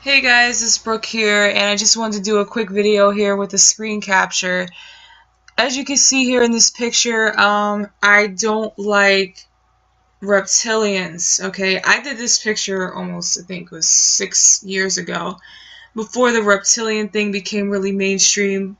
Hey guys, it's Brooke here, and I just wanted to do a quick video here with a screen capture. As you can see here in this picture, I don't like reptilians, okay? I did this picture almost, I think it was 6 years ago, before the reptilian thing became really mainstream.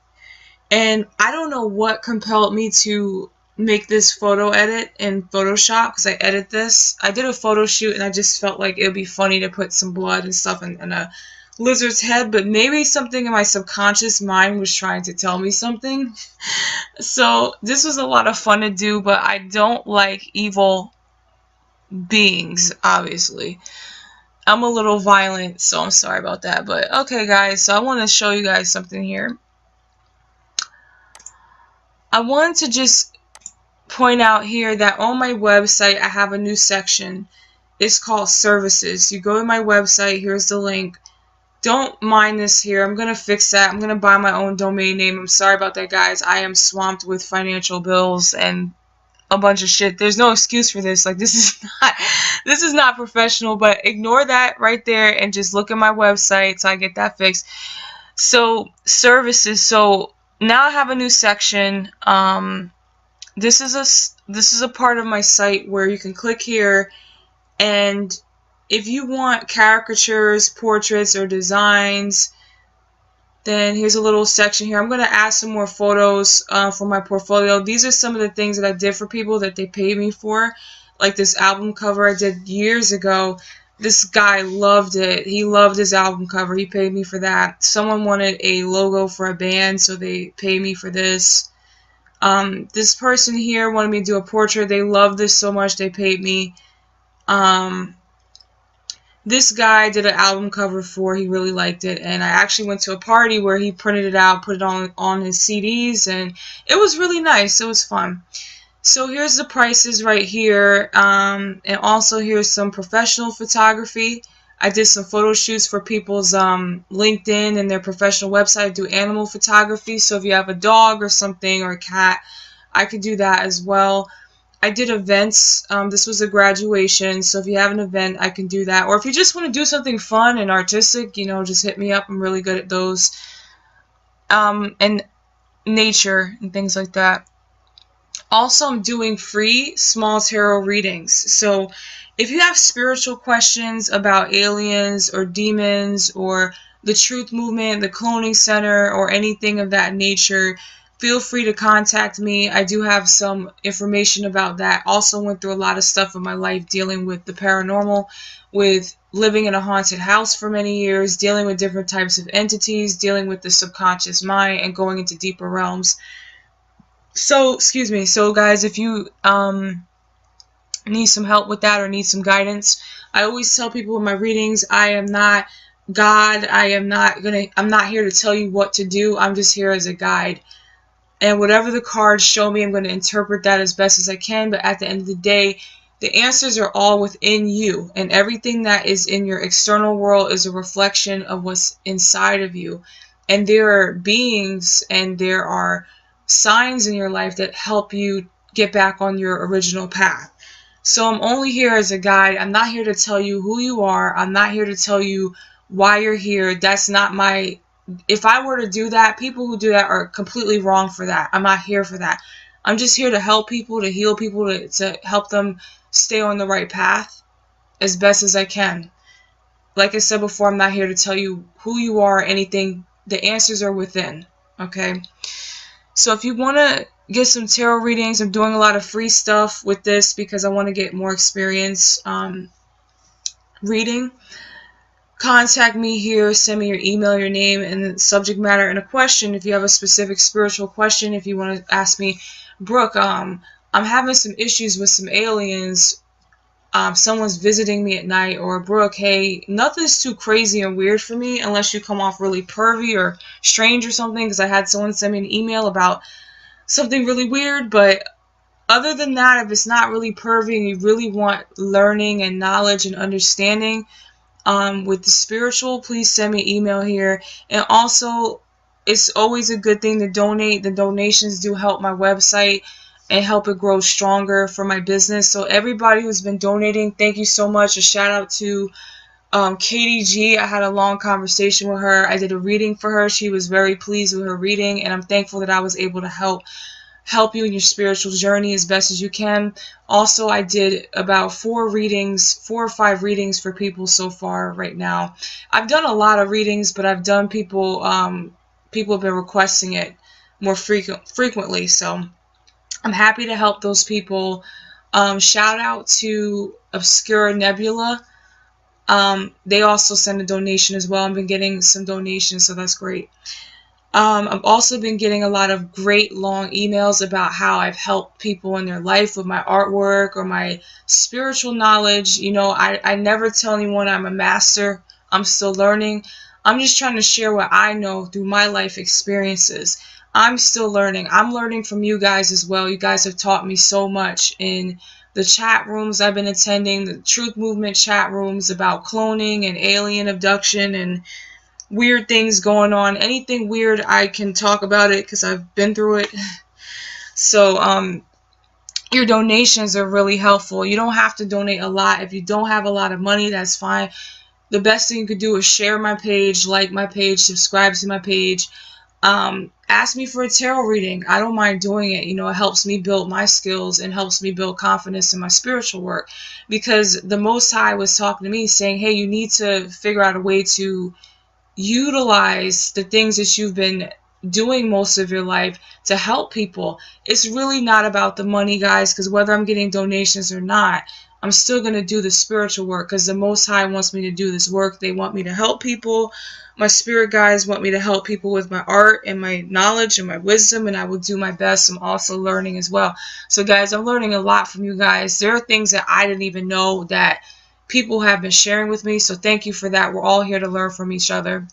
And I don't know what compelled me to make this photo edit in Photoshop, because I edit this. I did a photo shoot and I just felt like it would be funny to put some blood and stuff in a lizard's head, but maybe something in my subconscious mind was trying to tell me something. So this was a lot of fun to do, but I don't like evil beings, obviously. I'm a little violent, so I'm sorry about that. But okay, guys, so I want to show you guys something here. I wanted to just point out here that on my website I have a new section. It's called services. You go to my website, here's the link. Don't mind this here. I'm going to fix that. I'm going to buy my own domain name. I'm sorry about that, guys. I am swamped with financial bills and a bunch of shit. There's no excuse for this. Like, this is not professional, but ignore that right there and just look at my website so I get that fixed. So, services. So, now I have a new section. This is a part of my site where you can click here, and if you want caricatures, portraits, or designs, then here's a little section here. I'm going to add some more photos for my portfolio. These are some of the things that I did for people that they paid me for. Like this album cover I did years ago. This guy loved it. He loved his album cover. He paid me for that. Someone wanted a logo for a band, so they paid me for this. This person here wanted me to do a portrait. They loved this so much they paid me. This guy did an album cover for, he really liked it, and I actually went to a party where he printed it out, put it on his CDs, and it was really nice. It was fun. So here's the prices right here, and also here's some professional photography. I did some photo shoots for people's LinkedIn and their professional website. I do animal photography, so if you have a dog or something or a cat, I could do that as well. I did events. This was a graduation, so if you have an event, I can do that. Or if you just want to do something fun and artistic, just hit me up. I'm really good at those. And nature and things like that. Also, I'm doing free small tarot readings. So if you have spiritual questions about aliens or demons or the Truth Movement, the Cloning Center, or anything of that nature, feel free to contact me. I do have some information about that. Also went through a lot of stuff in my life dealing with the paranormal, with living in a haunted house for many years, dealing with different types of entities, dealing with the subconscious mind, and going into deeper realms. So, excuse me. So, guys, if you need some help with that or need some guidance, I always tell people in my readings, I am not God. I'm not here to tell you what to do. I'm just here as a guide. And whatever the cards show me, I'm going to interpret that as best as I can. But at the end of the day, the answers are all within you. And everything that is in your external world is a reflection of what's inside of you. And there are beings and there are signs in your life that help you get back on your original path. So I'm only here as a guide. I'm not here to tell you who you are. I'm not here to tell you why you're here. That's not my... If I were to do that, people who do that are completely wrong for that. I'm not here for that. I'm just here to help people, to heal people, to help them stay on the right path as best as I can. Like I said before, I'm not here to tell you who you are or anything. The answers are within, okay? So if you want to get some tarot readings, I'm doing a lot of free stuff with this because I want to get more experience reading. Contact me here, send me your email, your name, and the subject matter, and a question if you have a specific spiritual question. If you want to ask me, Brooke, I'm having some issues with some aliens. Someone's visiting me at night. Or, Brooke, hey, nothing's too crazy and weird for me unless you come off really pervy or strange or something, because I had someone send me an email about something really weird. But other than that, if it's not really pervy and you really want learning and knowledge and understanding, with the spiritual, please send me an email here. And also, it's always a good thing to donate. The donations do help my website and help it grow stronger for my business. So everybody who's been donating, thank you so much. A shout out to Katie G, I had a long conversation with her. I did a reading for her. She was very pleased with her reading, and I'm thankful that I was able to help you in your spiritual journey as best as you can. Also, I did about 4 or 5 readings for people so far right now. I've done a lot of readings, but I've done people have been requesting it more frequently, so I'm happy to help those people. Shout out to Obscura Nebula. They also send a donation as well. I've been getting some donations, so that's great. I've also been getting a lot of great long emails about how I've helped people in their life with my artwork or my spiritual knowledge. You know, I never tell anyone I'm a master. I'm still learning. I'm just trying to share what I know through my life experiences. I'm still learning. I'm learning from you guys as well. You guys have taught me so much in the chat rooms I've been attending, the Truth Movement chat rooms about cloning and alien abduction and weird things going on. Anything weird, I can talk about it because I've been through it. So, your donations are really helpful. You don't have to donate a lot. If you don't have a lot of money, that's fine. The best thing you could do is share my page, like my page, subscribe to my page. Ask me for a tarot reading. I don't mind doing it. You know, it helps me build my skills and helps me build confidence in my spiritual work. Because the Most High was talking to me saying, hey, you need to figure out a way to utilize the things that you've been doing most of your life to help people. It's really not about the money, guys, because whether I'm getting donations or not, I'm still going to do the spiritual work because the Most High wants me to do this work. They want me to help people. My spirit guides want me to help people with my art and my knowledge and my wisdom, and I will do my best. I'm also learning as well. So, guys, I'm learning a lot from you guys. There are things that I didn't even know that people have been sharing with me, so thank you for that. We're all here to learn from each other.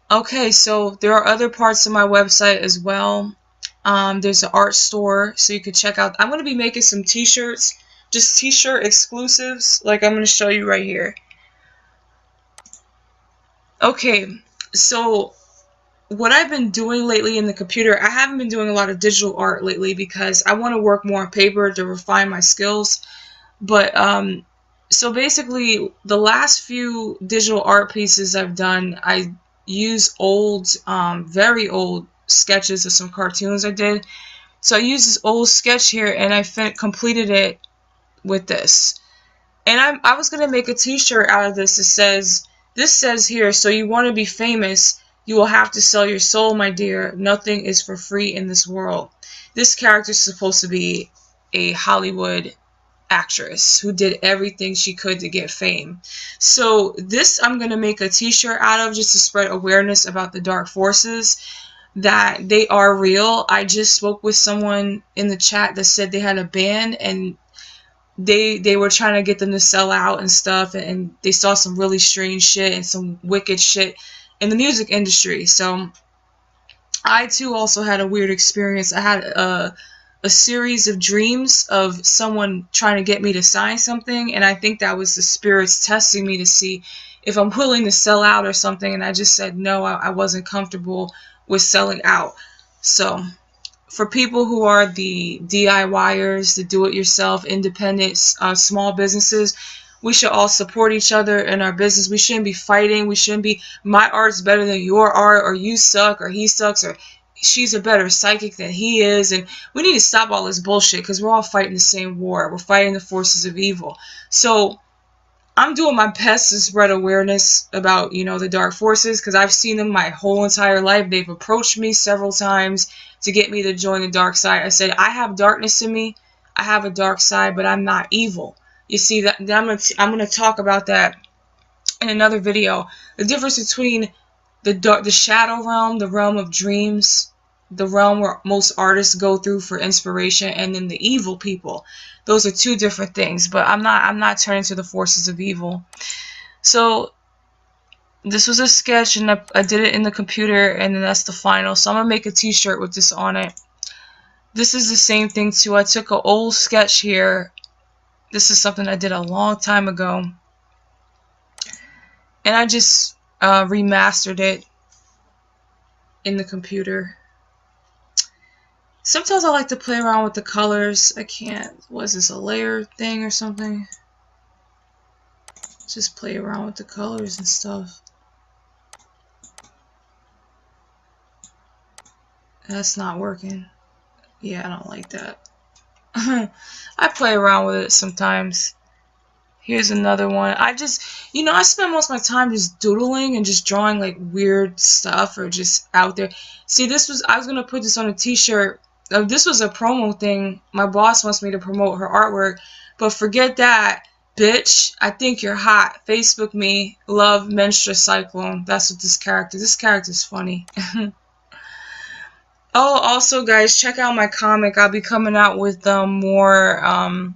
Okay, so there are other parts of my website as well. There's an art store, so you can check out. I'm going to be making some t-shirts, just t-shirt exclusives, like I'm going to show you right here. Okay, so what I've been doing lately in the computer, I haven't been doing a lot of digital art lately because I want to work more on paper to refine my skills. But so basically, the last few digital art pieces I've done, I use old, very old sketches of some cartoons I did. So I used this old sketch here, and I completed it with this. And I was gonna make a T-shirt out of this that says, "This says here, so you want to be famous, you will have to sell your soul, my dear. Nothing is for free in this world." This character is supposed to be a Hollywood actress who did everything she could to get fame. So this I'm going to make a t-shirt out of just to spread awareness about the dark forces, that they are real. I just spoke with someone in the chat that said they had a band and they were trying to get them to sell out and stuff, and they saw some really strange shit and some wicked shit in the music industry. So I too also had a weird experience. I had a series of dreams of someone trying to get me to sign something, and I think that was the spirits testing me to see if I'm willing to sell out or something, and I just said no, I wasn't comfortable with selling out. So for people who are the DIYers, the do-it-yourself, independent, small businesses, we should all support each other in our business. We shouldn't be fighting. We shouldn't be, my art's better than your art, or you suck, or he sucks, or she's a better psychic than he is. And we need to stop all this bullshit because we're all fighting the same war. We're fighting the forces of evil. So I'm doing my best to spread awareness about, you know, the dark forces, because I've seen them my whole entire life. They've approached me several times to get me to join the dark side. I said, I have darkness in me. I have a dark side, but I'm not evil. You see, that I'm gonna talk about that in another video. The difference between the shadow realm, the realm of dreams, the realm where most artists go through for inspiration, and then the evil people. Those are two different things, but I'm not turning to the forces of evil. So this was a sketch, and I did it in the computer, and then that's the final. So I'm gonna make a t-shirt with this on it. This is the same thing too. I took an old sketch here. This is something I did a long time ago, and I just remastered it in the computer. Sometimes I like to play around with the colors. I can't. Was this a layer thing or something? Just play around with the colors and stuff. That's not working. Yeah, I don't like that. I play around with it sometimes. Here's another one. I just, I spend most of my time just doodling and just drawing like weird stuff or just out there. See, I was going to put this on a t-shirt. This was a promo thing. My boss wants me to promote her artwork. But forget that, bitch. I think you're hot. Facebook me. Love Menstrual Cyclone. That's what this character's funny. Oh, also, guys, check out my comic. I'll be coming out with more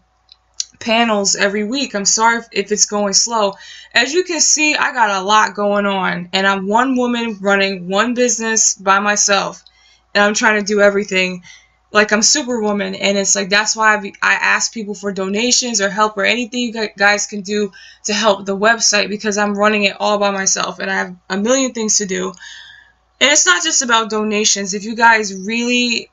panels every week. I'm sorry if it's going slow. As you can see, I got a lot going on, and I'm one woman running one business by myself, and I'm trying to do everything like I'm Superwoman. And it's like, that's why I ask people for donations or help or anything you guys can do to help the website, because I'm running it all by myself and I have a million things to do. And it's not just about donations. If you guys really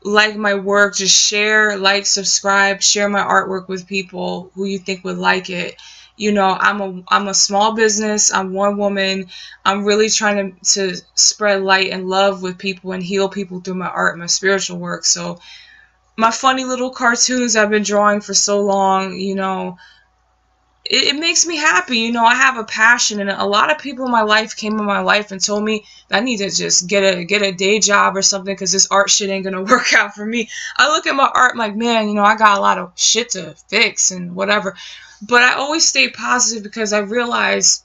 like my work, just share, like, subscribe, share my artwork with people who you think would like it. I'm a small business. I'm one woman. I'm really trying to spread light and love with people and heal people through my art and my spiritual work. So my funny little cartoons I've been drawing for so long, it makes me happy. I have a passion, and a lot of people in my life came in my life and told me that I need to just get a day job or something, because this art shit ain't gonna work out for me. I look at my art, I'm like, man, I got a lot of shit to fix and whatever. But I always stay positive, because I realize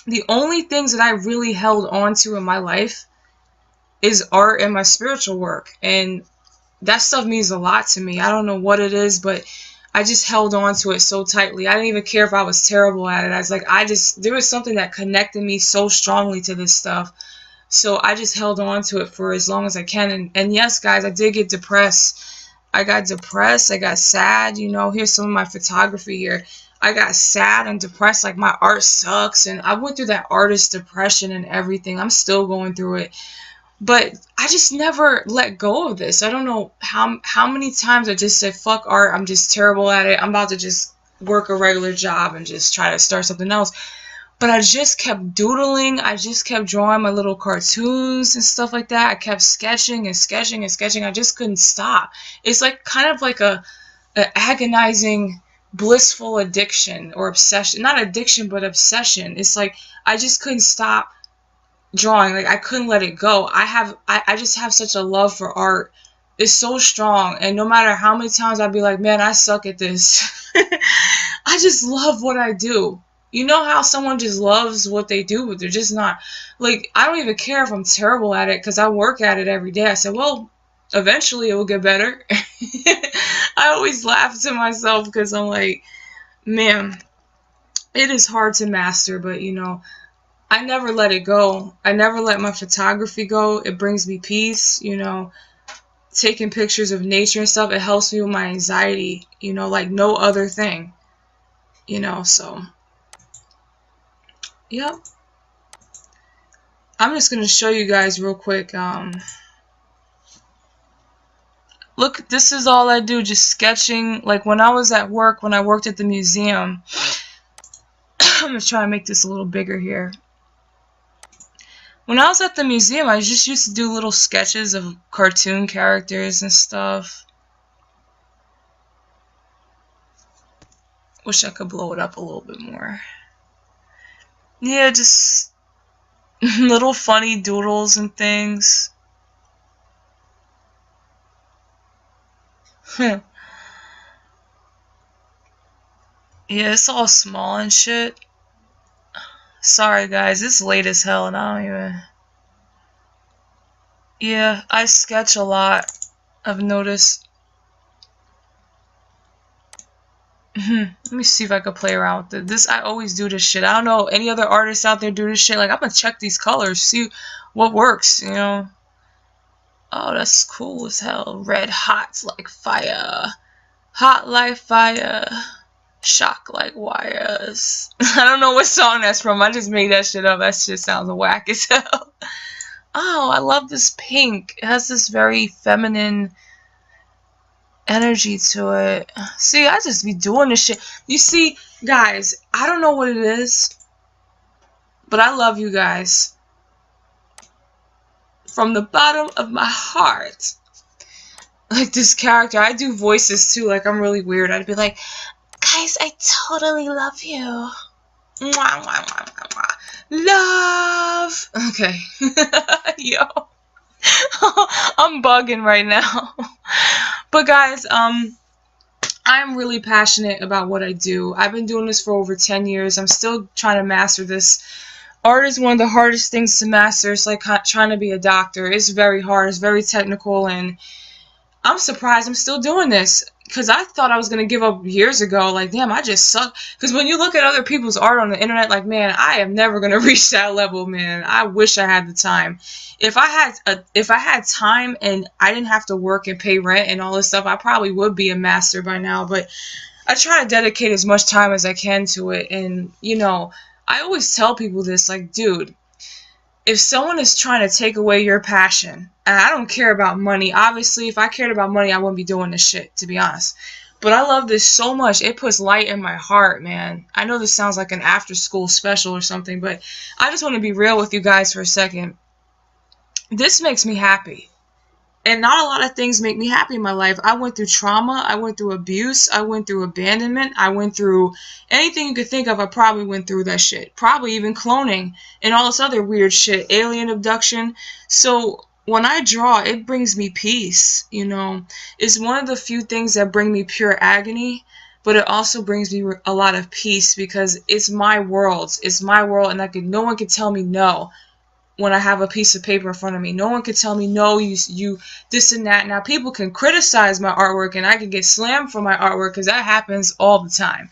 the only things that I really held on to in my life is art and my spiritual work. And that stuff means a lot to me. I don't know what it is, but I just held on to it so tightly. I didn't even care if I was terrible at it. I was like, there was something that connected me so strongly to this stuff. So I just held on to it for as long as I can. And yes, guys, I did get depressed. I got depressed. I got sad. Here's some of my photography here. I got sad and depressed. Like, my art sucks. And I went through that artist depression and everything. I'm still going through it. But I just never let go of this. I don't know how many times I just said, fuck art, I'm just terrible at it. I'm about to just work a regular job and just try to start something else. But I just kept doodling. I just kept drawing my little cartoons and stuff like that. I kept sketching and sketching and sketching. I just couldn't stop. It's like kind of like a agonizing, blissful addiction or obsession. Not addiction, but obsession. It's like I just couldn't stop drawing. Like, I couldn't let it go. I just have such a love for art. It's so strong, and no matter how many times I'd be like, man, I suck at this. I just love what I do. You know how someone just loves what they do, but they're just not, like, I don't even care if I'm terrible at it, because I work at it every day. I said, well, eventually it will get better. I always laugh to myself, because I'm like, man, it is hard to master, but I never let it go. I never let my photography go. It brings me peace, taking pictures of nature and stuff. It helps me with my anxiety, like no other thing, so, yep. I'm just going to show you guys real quick. Look, this is all I do, just sketching. Like, when I was at work, when I worked at the museum, I'm going to try to make this a little bigger here. When I was at the museum, I just used to do little sketches of cartoon characters and stuff. Wish I could blow it up a little bit more. Yeah, just little funny doodles and things. Yeah, it's all small and shit. Sorry guys, it's late as hell and I don't even... Yeah, I sketch a lot, I've noticed. Let me see if I could play around with it. This, I always do this shit. I don't know any other artists out there do this shit. Like, I'm gonna check these colors, see what works, Oh, that's cool as hell. Red hot like fire. Hot like fire. Shock like wires. I don't know what song that's from. I just made that shit up. That shit sounds whack as hell. Oh, I love this pink. It has this very feminine energy to it. See, I just be doing this shit. You see, guys, I don't know what it is, but I love you guys from the bottom of my heart. Like this character, I do voices too, like I'm really weird. I'd be like, guys, I totally love you. Mwah, mwah, mwah, mwah, mwah. Love. Okay. Yo. I'm bugging right now. But guys, I'm really passionate about what I do. I've been doing this for over 10 years. I'm still trying to master this. Art is one of the hardest things to master. It's like trying to be a doctor. It's very hard. It's very technical, and I'm surprised I'm still doing this, because I thought I was going to give up years ago. Like, damn, I just suck. Because when you look at other people's art on the internet, like, man, I am never going to reach that level, man. I wish I had the time. If I had time and I didn't have to work and pay rent and all this stuff, I probably would be a master by now. But I try to dedicate as much time as I can to it. And, you know, I always tell people this, like, dude, if someone is trying to take away your passion, and I don't care about money. Obviously, if I cared about money, I wouldn't be doing this shit, to be honest. But I love this so much. It puts light in my heart, man. I know this sounds like an after-school special or something, but I just want to be real with you guys for a second. This makes me happy. And not a lot of things make me happy in my life. I went through trauma. I went through abuse. I went through abandonment. I went through anything you could think of. I probably went through that shit. Probably even cloning and all this other weird shit. Alien abduction. So when I draw, it brings me peace, you know. It's one of the few things that bring me pure agony, but it also brings me a lot of peace, because it's my world. It's my world, and no one can tell me no. When I have a piece of paper in front of me, no one can tell me no, you this and that. Now, people can criticize my artwork, and I can get slammed for my artwork, because that happens all the time.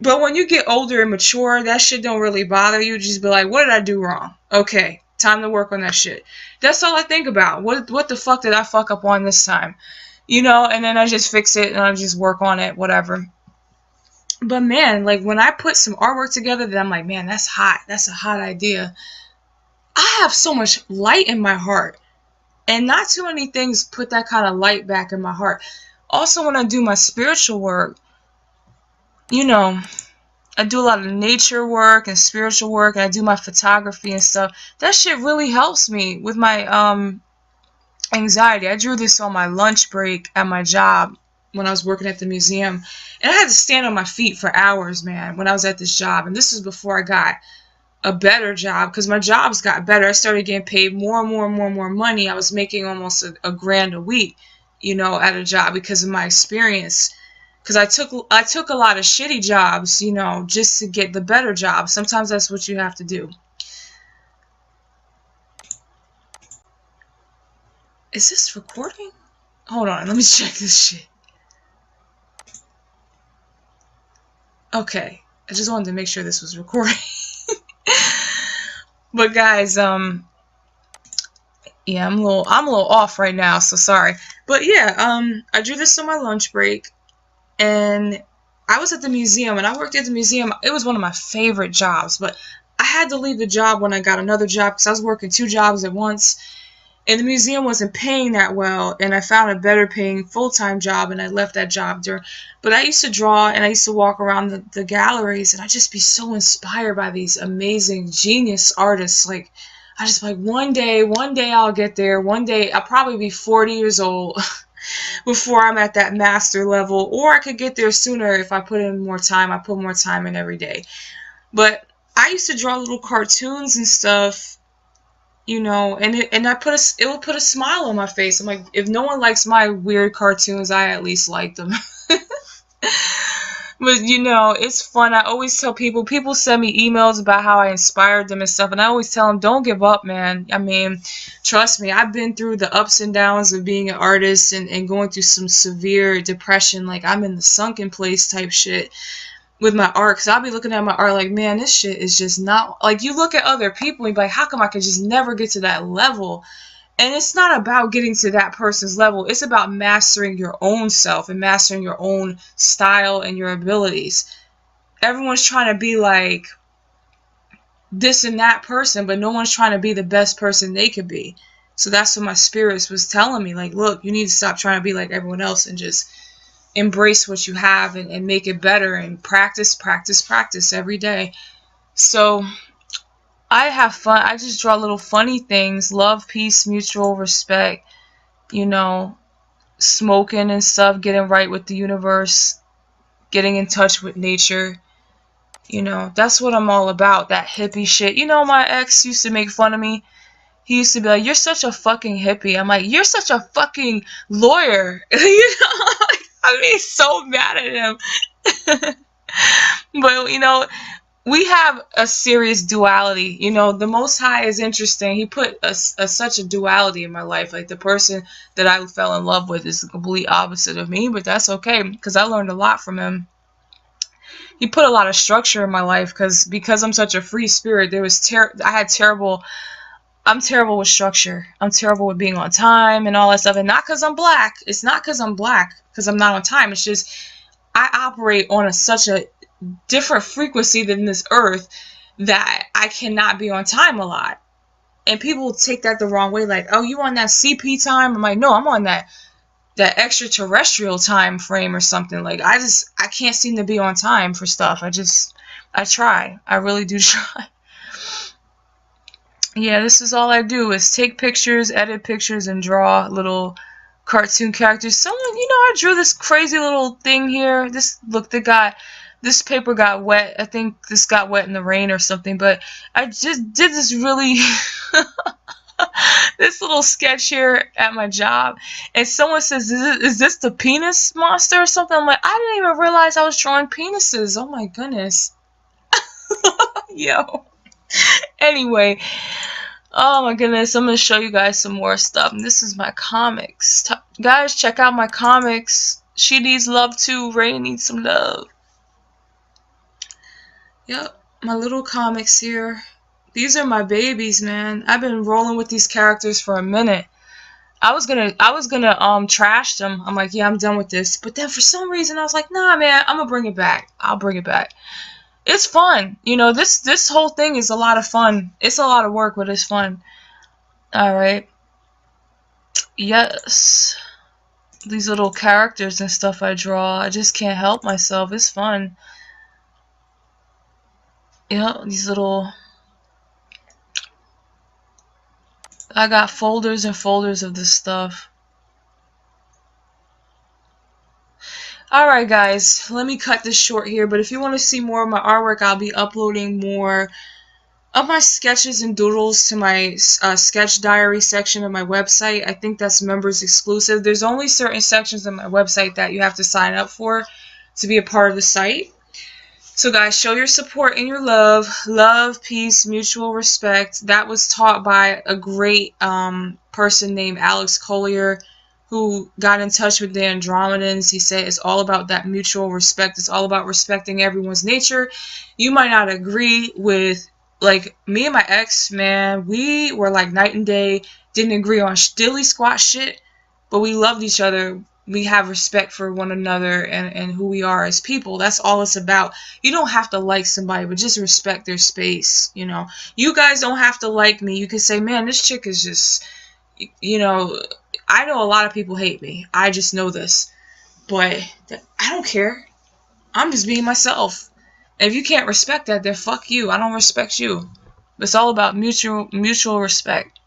But when you get older and mature, that shit don't really bother you. Just be like, what did I do wrong? Okay, time to work on that shit. That's all I think about. What the fuck did I fuck up on this time? You know, and then I just fix it, and I just work on it, whatever. But man, like when I put some artwork together that I'm like, man, that's hot. That's a hot idea. I have so much light in my heart, and not too many things put that kind of light back in my heart. Also, when I do my spiritual work, you know, I do a lot of nature work and spiritual work, and I do my photography and stuff. That shit really helps me with my anxiety. I drew this on my lunch break at my job when I was working at the museum, and I had to stand on my feet for hours, man, when I was at this job. And this was before I got a better job, because my jobs got better. I started getting paid more and more and more and more money. I was making almost a grand a week, you know, at a job, because of my experience. Because I took a lot of shitty jobs, you know, just to get the better job. Sometimes that's what you have to do. Is this recording? Hold on, let me check this shit. Okay, I just wanted to make sure this was recording. But guys, yeah, I'm a little off right now, so sorry. But yeah, I drew this on my lunch break, and I was at the museum, and I worked at the museum. It was one of my favorite jobs, but I had to leave the job when I got another job, because I was working 2 jobs at once, and the museum wasn't paying that well, and I found a better paying full-time job, and I left that job during. But I used to draw, and I used to walk around the galleries, and I'd just be so inspired by these amazing genius artists. Like, I just like, one day I'll get there. One day I'll probably be 40 years old before I'm at that master level, or I could get there sooner if I put in more time. I put more time in every day. But I used to draw little cartoons and stuff, you know, and it would put a smile on my face. I'm like, if no one likes my weird cartoons, I at least like them. But, you know, it's fun. I always tell people send me emails about how I inspired them and stuff, and I always tell them, don't give up, man. I mean, trust me, I've been through the ups and downs of being an artist and going through some severe depression. Like, I'm in the sunken place type shit with my art, because I'll be looking at my art like, man, this shit is just not, like, you look at other people and be like, how come I could just never get to that level? And it's not about getting to that person's level. It's about mastering your own self and mastering your own style and your abilities. Everyone's trying to be like this and that person, but no one's trying to be the best person they could be. So that's what my spirits was telling me. Like, look, you need to stop trying to be like everyone else and just embrace what you have and make it better and practice, practice, practice every day. So I have fun. I just draw little funny things. Love, peace, mutual respect, you know, smoking and stuff, getting right with the universe, getting in touch with nature. You know, that's what I'm all about, that hippie shit. You know, my ex used to make fun of me. He used to be like, you're such a fucking hippie. I'm like, you're such a fucking lawyer. You know, I mean, so mad at him. But, you know, we have a serious duality. You know, the Most High is interesting. He put such a duality in my life. Like, the person that I fell in love with is the complete opposite of me, but that's okay, because I learned a lot from him. He put a lot of structure in my life, because I'm such a free spirit. I'm terrible with structure. I'm terrible with being on time and all that stuff. And not because I'm black. It's not because I'm black, because I'm not on time. It's just I operate on such a different frequency than this earth that I cannot be on time a lot. And people take that the wrong way. Like, oh, you on that CP time? I'm like, no, I'm on that extraterrestrial time frame or something. Like, I can't seem to be on time for stuff. I try. I really do try. Yeah, this is all I do, is take pictures, edit pictures, and draw little cartoon characters. Someone, you know, I drew this crazy little thing here. This paper got wet. I think this got wet in the rain or something, but I just did this really this little sketch here at my job, and someone says, is this the penis monster or something? I'm like, I didn't even realize I was drawing penises. Oh my goodness. Yo. Anyway, oh my goodness, I'm going to show you guys some more stuff. And this is my comics. Guys, check out my comics. She needs love too. Ray needs some love. Yep, my little comics here. These are my babies, man. I've been rolling with these characters for a minute. I was gonna trash them. I'm like, yeah, I'm done with this. But then for some reason I was like, nah, man, I'm gonna bring it back. I'll bring it back. It's fun. You know, this whole thing is a lot of fun. It's a lot of work, but it's fun. Alright. Yes. These little characters and stuff I draw, I just can't help myself. It's fun. Yeah, these little... I got folders and folders of this stuff. Alright guys, let me cut this short here, but if you want to see more of my artwork, I'll be uploading more of my sketches and doodles to my sketch diary section of my website. I think that's members exclusive. There's only certain sections of my website that you have to sign up for to be a part of the site. So guys, show your support and your love. Love, peace, mutual respect. That was taught by a great person named Alex Collier, who got in touch with the Andromedans. He said it's all about that mutual respect. It's all about respecting everyone's nature. You might not agree with, like, me and my ex, man, we were like night and day. Didn't agree on dilly squat shit, but we loved each other. We have respect for one another and who we are as people. That's all it's about. You don't have to like somebody, but just respect their space, you know. You guys don't have to like me. You can say, man, this chick is just, you know, I know a lot of people hate me. I just know this. But I don't care. I'm just being myself. And if you can't respect that, then fuck you. I don't respect you. It's all about mutual respect.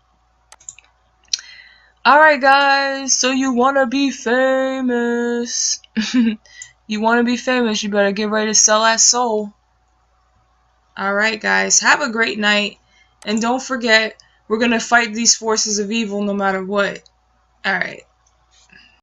Alright guys, so you wanna be famous. You wanna be famous, you better get ready to sell that soul. Alright guys, have a great night. And don't forget, we're gonna fight these forces of evil no matter what. Alright.